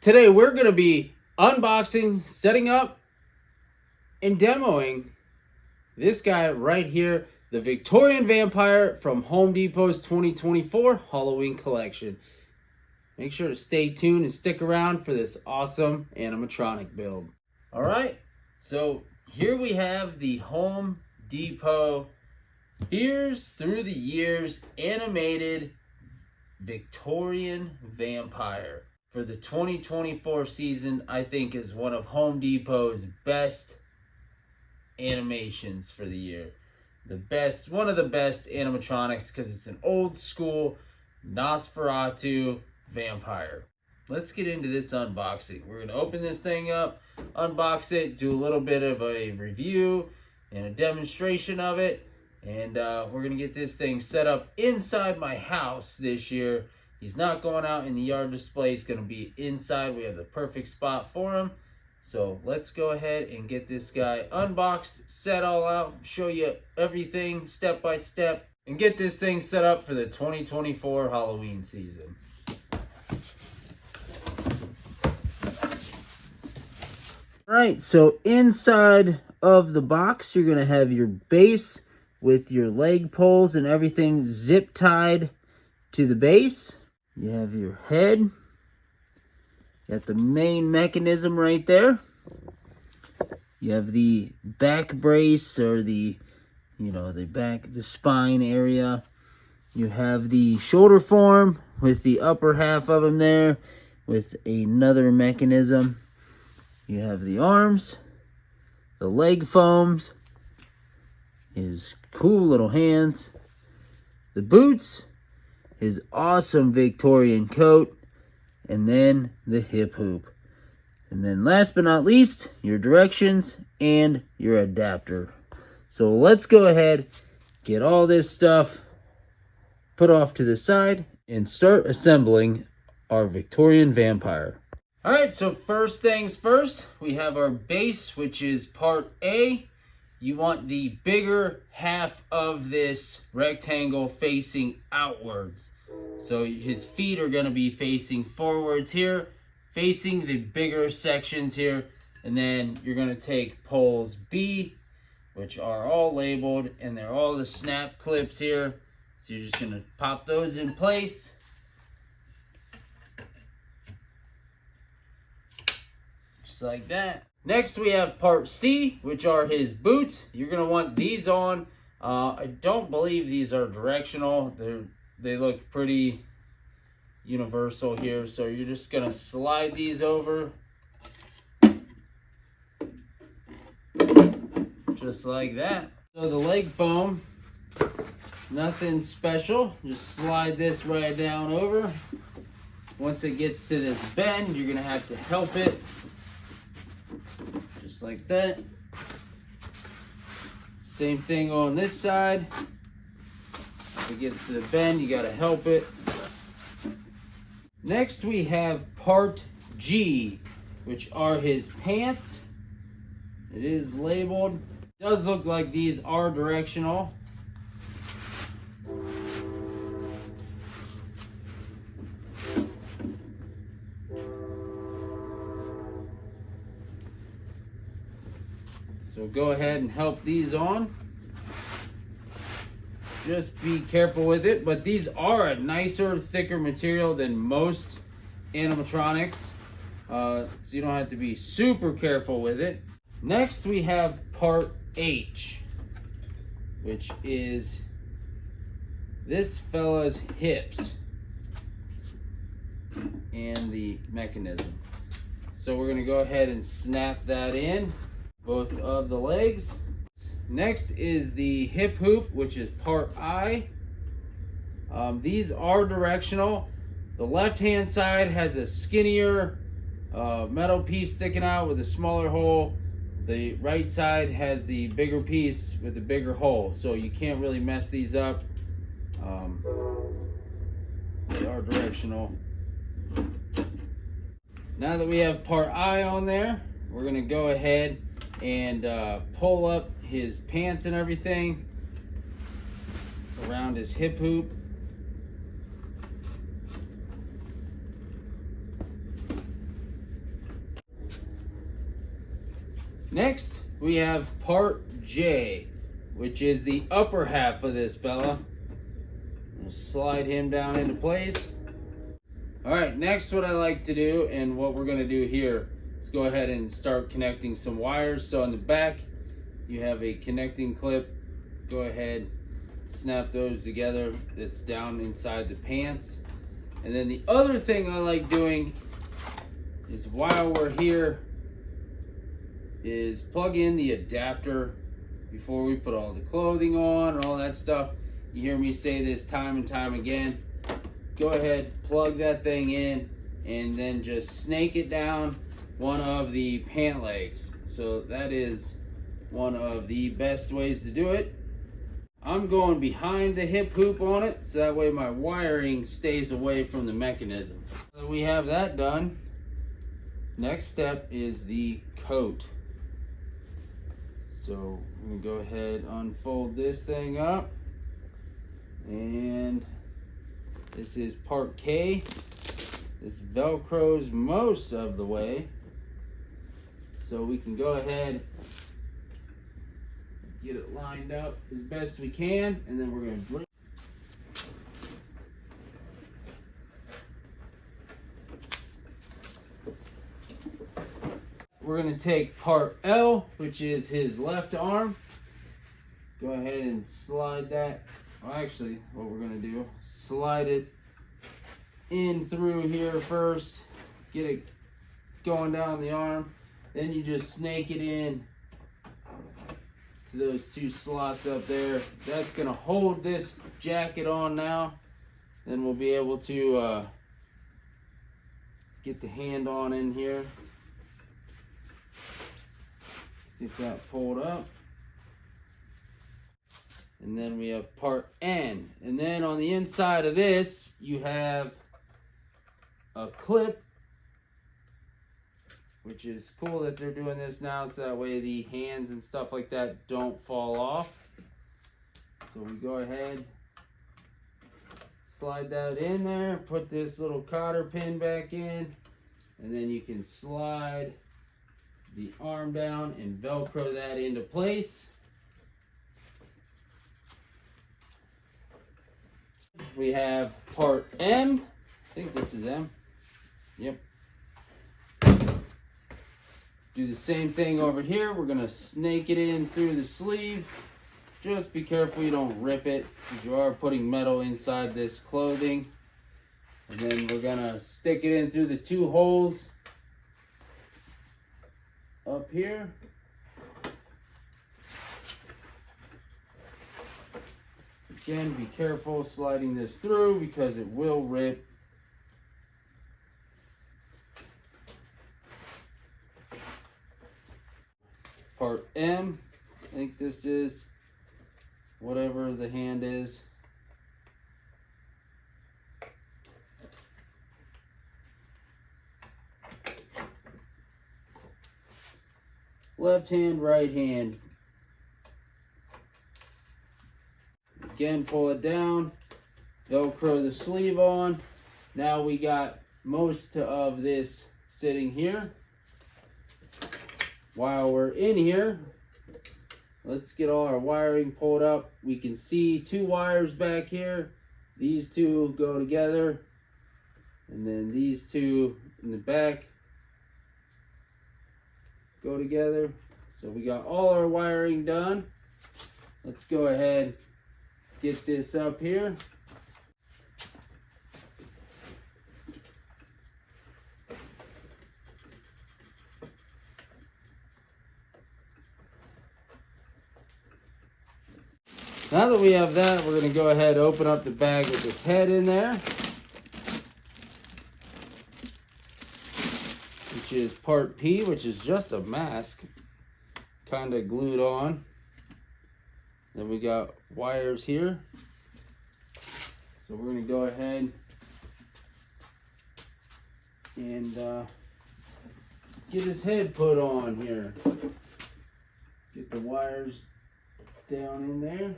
Today we're going to be unboxing, setting up, and demoing this guy right here, the Victorian Vampire from Home Depot's 2024 Halloween collection. Make sure to stay tuned and stick around for this awesome animatronic build. All right, so here we have the Home Depot Fears Through the Years animated Victorian Vampire for the 2024 season. I think is one of Home Depot's best animations for the year. One of the best animatronics because it's an old school Nosferatu vampire. Let's get into this unboxing. We're going to open this thing up, unbox it, do a little bit of a review and a demonstration of it, and we're going to get this thing set up inside my house this year. He's not going out in the yard display. He's going to be inside. We have the perfect spot for him. So let's go ahead and get this guy unboxed, set all out, show you everything step by step, and get this thing set up for the 2024 Halloween season. All right, so inside of the box, you're going to have your base with your leg poles and everything zip tied to the base. You have your head. You got the main mechanism right there. You have the back brace or the spine area. You have the shoulder form with the upper half of them there with another mechanism. You have the arms, the leg foams, his cool little hands, the boots, his awesome Victorian coat, and then the hip hoop. And then last but not least, your directions and your adapter. So let's go ahead, get all this stuff put off to the side, and start assembling our Victorian Vampire. All right, so first things first, we have our base, which is part A. You want the bigger half of this rectangle facing outwards. So his feet are going to be facing forwards here, facing the bigger sections here. And then you're going to take poles B, which are all labeled, and they're all the snap clips here. So you're just going to pop those in place. Just like that. Next we have part C, which are his boots. You're going to want these on. I don't believe these are directional. They look pretty universal here. So you're just going to slide these over. Just like that. So the leg foam, nothing special. Just slide this right down over. Once it gets to this bend, you're going to have to help it. Just like that. Same thing on this side. If it gets to the bend, you got to help it. Next we have part G, which are his pants. It is labeled. It does look like these are directional. So go ahead and help these on. Just be careful with it, but these are a nicer, thicker material than most animatronics. So you don't have to be super careful with it. Next we have part H, which is this fella's hips and the mechanism. So we're going to go ahead and snap that in. Both of the legs. Next is the hip hoop, which is part I. These are directional. The left hand side has a skinnier metal piece sticking out with a smaller hole. The right side has the bigger piece with the bigger hole, so you can't really mess these up. They are directional. Now that we have part I on there, we're going to go ahead and pull up his pants and everything around his hip hoop. Next, we have part J, which is the upper half of this fella. We'll slide him down into place. All right, next what I like to do, and what we're gonna do here, is go ahead and start connecting some wires. So on the back, you have a connecting clip. Go ahead, snap those together. That's down inside the pants. And then the other thing I like doing is, while we're here, is plug in the adapter before we put all the clothing on and all that stuff. You hear me say this time and time again. Go ahead, plug that thing in, and then just snake it down one of the pant legs. So that is one of the best ways to do it. I'm going behind the hip hoop on it, so that way my wiring stays away from the mechanism. So we have that done. Next step is the coat. So I'm gonna go ahead, unfold this thing up, and this is part K. This Velcros most of the way. So we can go ahead, get it lined up as best we can, and then we're gonna bring. We're gonna take part L, which is his left arm. Go ahead and slide that. Well, actually, what we're gonna do, slide it in through here first, get it going down the arm. Then you just snake it in to those two slots up there. That's gonna hold this jacket on now. Then we'll be able to get the hand on in here. Get that pulled up. And then we have part N. And then on the inside of this, you have a clip, which is cool that they're doing this now, so that way the hands and stuff like that don't fall off. So we go ahead, slide that in there, put this little cotter pin back in, and then you can slide the arm down and Velcro that into place. We have part M. I think this is M. Yep. Do the same thing over here. We're gonna snake it in through the sleeve. Just be careful you don't rip it, because you are putting metal inside this clothing. And then we're gonna stick it in through the two holes up here. Again, be careful sliding this through because it will rip. Part M, I think this is whatever the hand is. Left hand, right hand. Again, pull it down, Velcro the sleeve on. Now we got most of this sitting here. While we're in here, let's get all our wiring pulled up. We can see two wires back here. These two go together, and then these two in the back go together. So we got all our wiring done. Let's go ahead, get this up here. Now that we have that, we're going to go ahead and open up the bag with this head in there, which is part P, which is just a mask kind of glued on. Then we got wires here. So we're going to go ahead and get his head put on here. Get the wires down in there.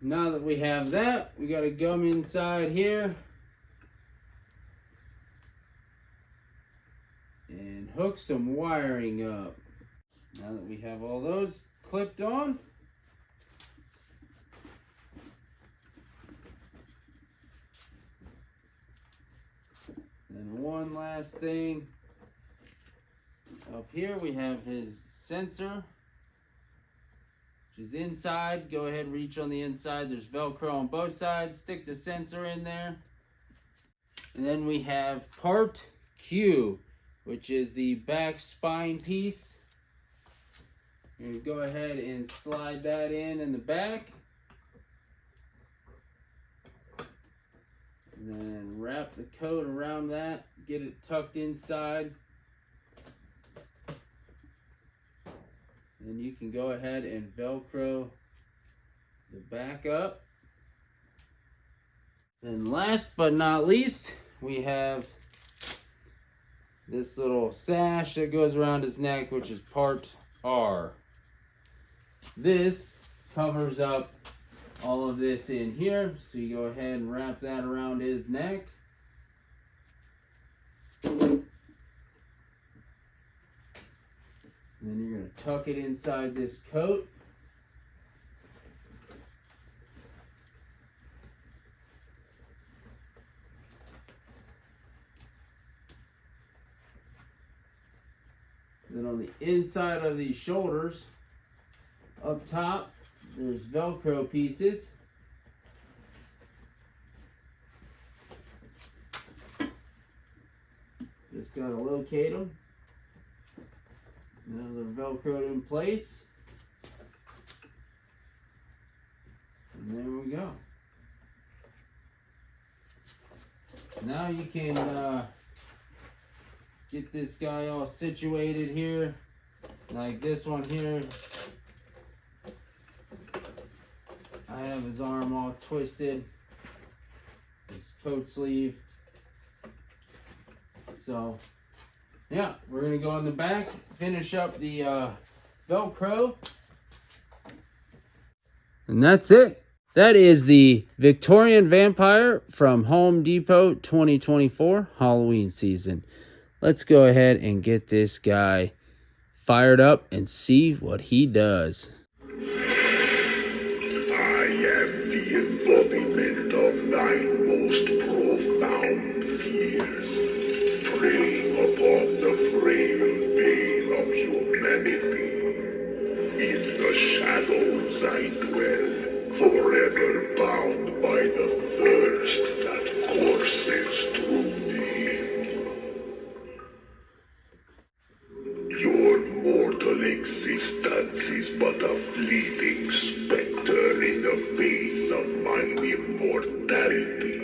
Now that we have that, we got to come inside here and hook some wiring up. Now that we have all those clipped on, and one last thing, up here we have his sensor, which is inside. Go ahead and reach on the inside. There's Velcro on both sides. Stick the sensor in there. And then we have part Q, which is the back spine piece. And go ahead and slide that in the back. And then wrap the coat around that, get it tucked inside. Then you can go ahead and Velcro the back up. And last but not least, we have this little sash that goes around his neck, which is part R. This covers up all of this in here, so you go ahead and wrap that around his neck. And then you're going to tuck it inside this coat. Then on the inside of these shoulders, up top, there's Velcro pieces. Just got to locate them. Now they're Velcroed in place. And there we go. Now you can get this guy all situated here. Like this one here. I have his arm all twisted. His coat sleeve. So, yeah, we're going to go in the back, finish up the Velcro. And that's it. That is the Victorian Vampire from Home Depot 2024 Halloween season. Let's go ahead and get this guy fired up and see what he does. The embodiment of thy most profound fears, preying upon the frail veil of humanity. In the shadows I dwell, forever bound by the thirst that courses through me. Your mortal existence is but a fleeting specter in the face of my immortality.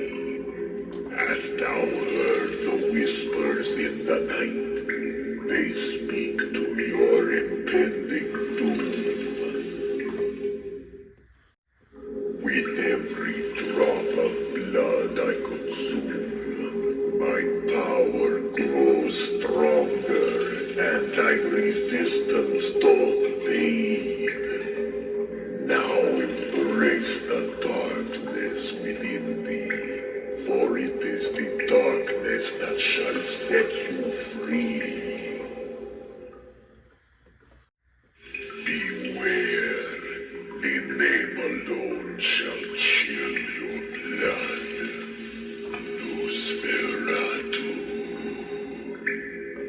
Hast thou heard the whispers in the night? They speak to your impending doom. With every drop of blood I consume, my power grows stronger, and thy resistance doth fade. Now embrace the darkness within thee, for it is the darkness that shall set you free. Beware, the name alone shall chill your blood. Nosferatu.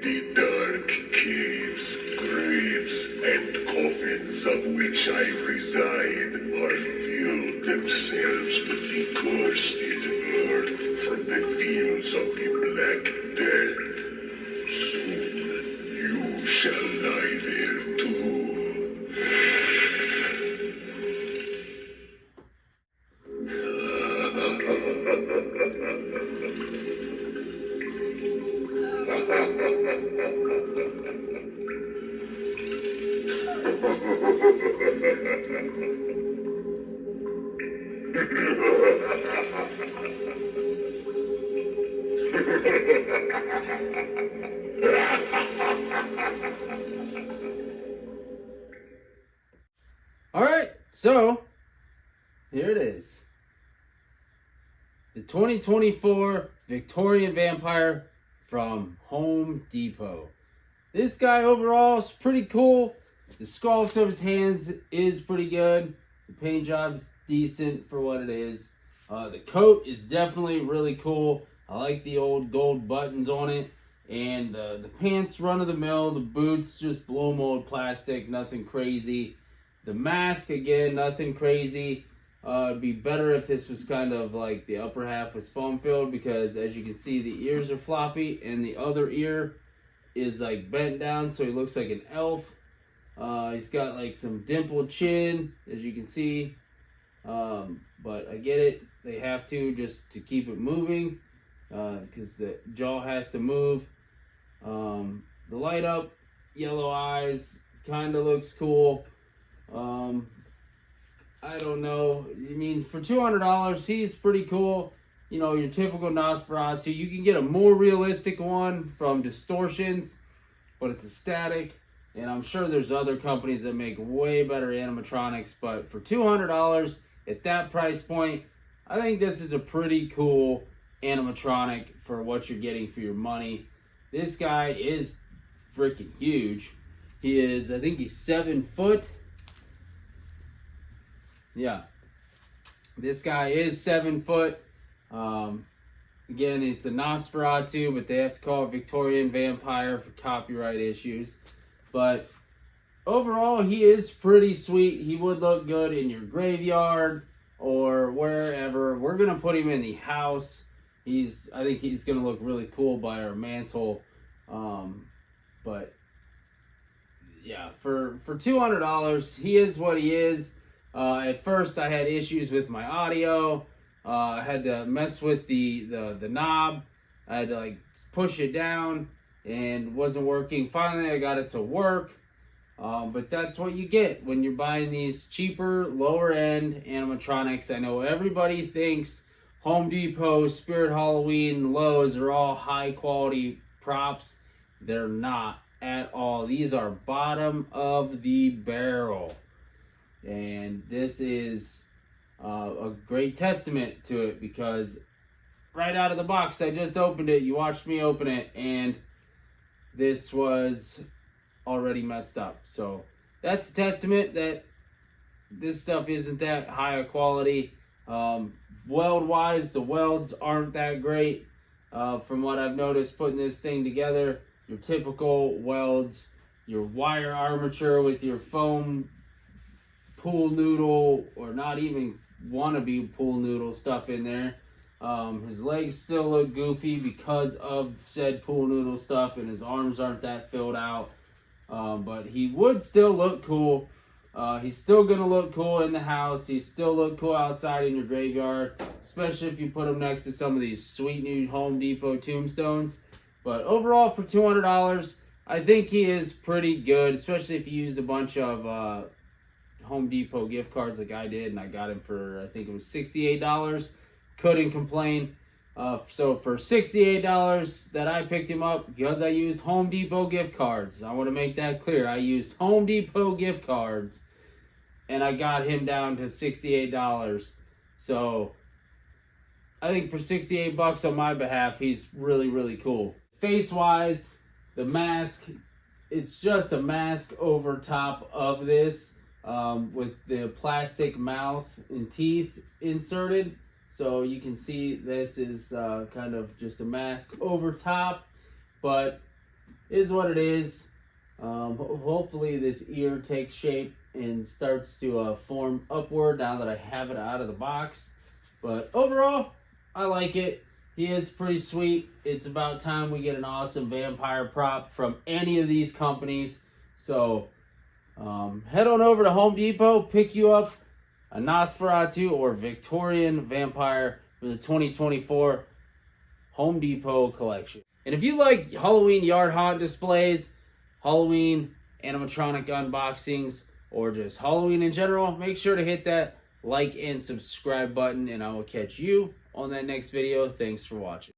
The dark caves, graves, and coffins of which I reside are filled themselves with the cursed earth from the fields of the Black Death. Soon you shall lie there too. Alright, so here it is. The 2024 Victorian Vampire from Home Depot. This guy overall is pretty cool. The sculpt of his hands is pretty good. The paint job's decent for what it is. The coat is definitely really cool. I like the old gold buttons on it. And the pants run of the mill. The boots just blow mold plastic, nothing crazy. The mask, again, nothing crazy. It'd be better if this was kind of like the upper half was foam filled, because as you can see, the ears are floppy and the other ear is like bent down, so he looks like an elf. He's got like some dimpled chin, as you can see. But I get it, they have to just to keep it moving, because the jaw has to move. The light up yellow eyes kind of looks cool. I don't know. I mean, for $200, he's pretty cool. You know, your typical Nosferatu. You can get a more realistic one from Distortions, but it's a static. And I'm sure there's other companies that make way better animatronics. But for $200 at that price point, I think this is a pretty cool animatronic for what you're getting for your money. This guy is freaking huge. He is, I think he's 7 foot. Yeah, this guy is 7 foot. Again, it's a Nosferatu, but they have to call it Victorian Vampire for copyright issues. But overall, he is pretty sweet. He would look good in your graveyard or wherever. We're gonna put him in the house. I think he's gonna look really cool by our mantle. But yeah, for $200, he is what he is. At first, I had issues with my audio. I had to mess with the knob. I had to like push it down, and wasn't working. Finally, I got it to work. But that's what you get when you're buying these cheaper, lower end animatronics. I know everybody thinks Home Depot, Spirit Halloween, Lowe's are all high quality props. They're not at all. These are bottom of the barrel. And this is a great testament to it, because right out of the box, I just opened it. You watched me open it, and this was already messed up. So that's a testament that this stuff isn't that high of quality. Weld-wise, the welds aren't that great. From what I've noticed putting this thing together, your typical welds, your wire armature with your foam pool noodle, or not even wannabe pool noodle stuff in there. His legs still look goofy because of said pool noodle stuff, and his arms aren't that filled out. But he would still look cool. He's still gonna look cool in the house. He still look cool outside in your graveyard, especially if you put him next to some of these sweet new Home Depot tombstones. But overall, for $200, I think he is pretty good, especially if you used a bunch of Home Depot gift cards like I did, and I got him for, I think it was $68. Couldn't complain. So for $68 that I picked him up, because I used Home Depot gift cards. I want to make that clear. I used Home Depot gift cards, and I got him down to $68. So I think for $68 on my behalf, he's really, really cool. Face-wise, the mask, it's just a mask over top of this, with the plastic mouth and teeth inserted. So you can see this is kind of just a mask over top, but is what it is. Hopefully this ear takes shape and starts to form upward now that I have it out of the box. But overall, I like it. He is pretty sweet. It's about time we get an awesome vampire prop from any of these companies. So head on over to Home Depot, pick you up a Nosferatu or Victorian Vampire for the 2024 Home Depot collection. And if you like Halloween yard haunt displays, Halloween animatronic unboxings, or just Halloween in general, make sure to hit that like and subscribe button, and I will catch you on that next video. Thanks for watching.